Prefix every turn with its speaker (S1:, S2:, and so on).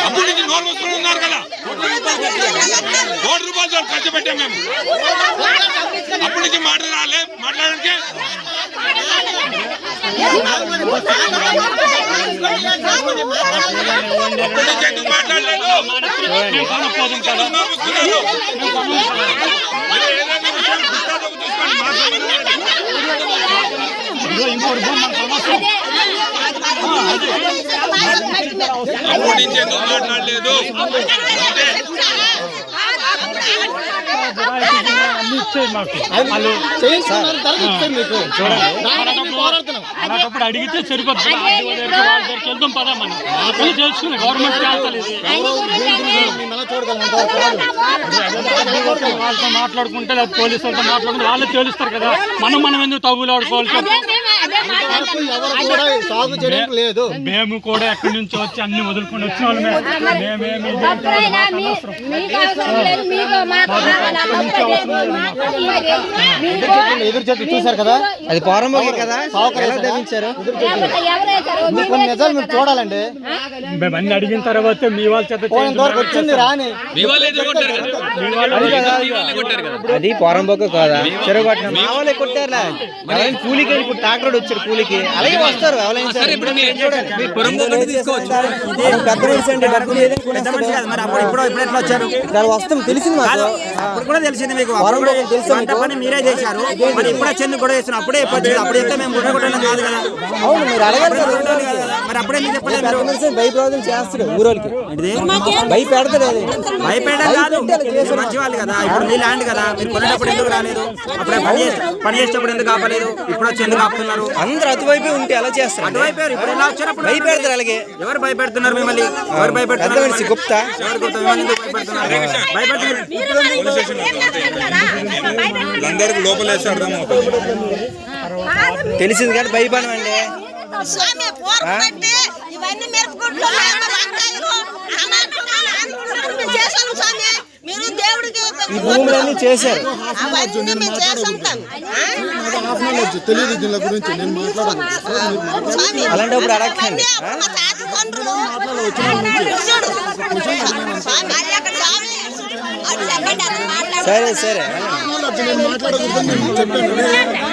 S1: అప్పుడు నుంచి నోరు మూసుకొని ఉన్నారు కదా, ₹1,00,00,000 ఖర్చు పెట్టాం మేము. అప్పటి నుంచి మాట రాలే మాట్లాడడానికి. అప్పటి నుంచి ఎందుకు మాట్లాడలేదు? అప్పటి నుంచి ఎందుకు మాట్లాడలేదు?
S2: అలాంటప్పుడు అడిగితే సరిపోతుంది. వెళ్తాం పదా మనం తెలుసుకుని గవర్నమెంట్ వాళ్ళతో మాట్లాడుకుంటే లేదా పోలీసు వాళ్ళతో మాట్లాడుకుంటే వాళ్ళే తెలుస్తారు కదా. మనం ఎందుకు తవ్వులు ఆడుకోవాలి? మేము కూడా ఎక్కడి నుంచి వచ్చి అన్ని వదులుకొని వచ్చిన వాళ్ళమే.
S3: ఎదురు చెట్టు చూసారు కదా, అది పోరంబోగే కదా, నిజాలు మీరు చూడాలండి.
S2: మేము అన్ని అడిగిన తర్వాత మీ వాళ్ళ చేత
S3: వచ్చింది రాని
S4: అది పోరంబోక కాదా, చెరువుపట్నం మా వాళ్ళే కొట్టారులా. కూలికి ఇప్పుడు ట్రాక్టర్ వచ్చాడు కూలికి, అలాగే వస్తారు. వస్తాం తెలిసింది మాకు,
S3: అప్పుడు కూడా తెలిసింది మీకు. మీరే చేశారు, మరి ఇప్పుడు చెంది కూడా చేస్తున్నారు. అప్పుడే అప్పుడు చెప్తే మేము గుడ్డ కొట్టడం కాదు కదా. అవును మీరు అడగారు కదా, మరి అప్పుడే మీరు చెప్పలేదు. భయప్రదం చేస్తాడు ఊరోళ్ళకి, భయపెడతాడు. అది భయపెట్టడం కాదు, మంచి వాళ్ళు కదా. ఇప్పుడు మీ ల్యాండ్ కదా, మీరు కొనేటప్పుడు ఎందుకు రాలేదు? అప్పుడే పని చేసేటప్పుడు ఎందుకు ఆపలేదు? ఇప్పుడు వచ్చి ఎందుకు ఆపుతున్నారు? అందరూ అటువైపు ఉంటే ఎలా చేస్తారు? అటువైపు ఇప్పుడు ఎలా వచ్చారు? భయపెడతారు. అలాగే ఎవరు భయపెడుతున్నారు మిమ్మల్ని? ఎవరు భయపెడుతున్నారు? గుప్తా ఎవరు గుప్తా మిమ్మల్ని ఎందుకు భయపెడుతున్నారు?
S1: అందరికి లోపలేసాడు
S4: తెలిసింది కానీ భయపడమండి. ఈ భూములన్నీ చేశారు.
S5: తెలియదు దీని గురించి నేను మాట్లాడను.
S4: అలాంటప్పుడు అడగండి. సరే సరే
S5: నేను మాట్లాడకూడదు చెప్పాను.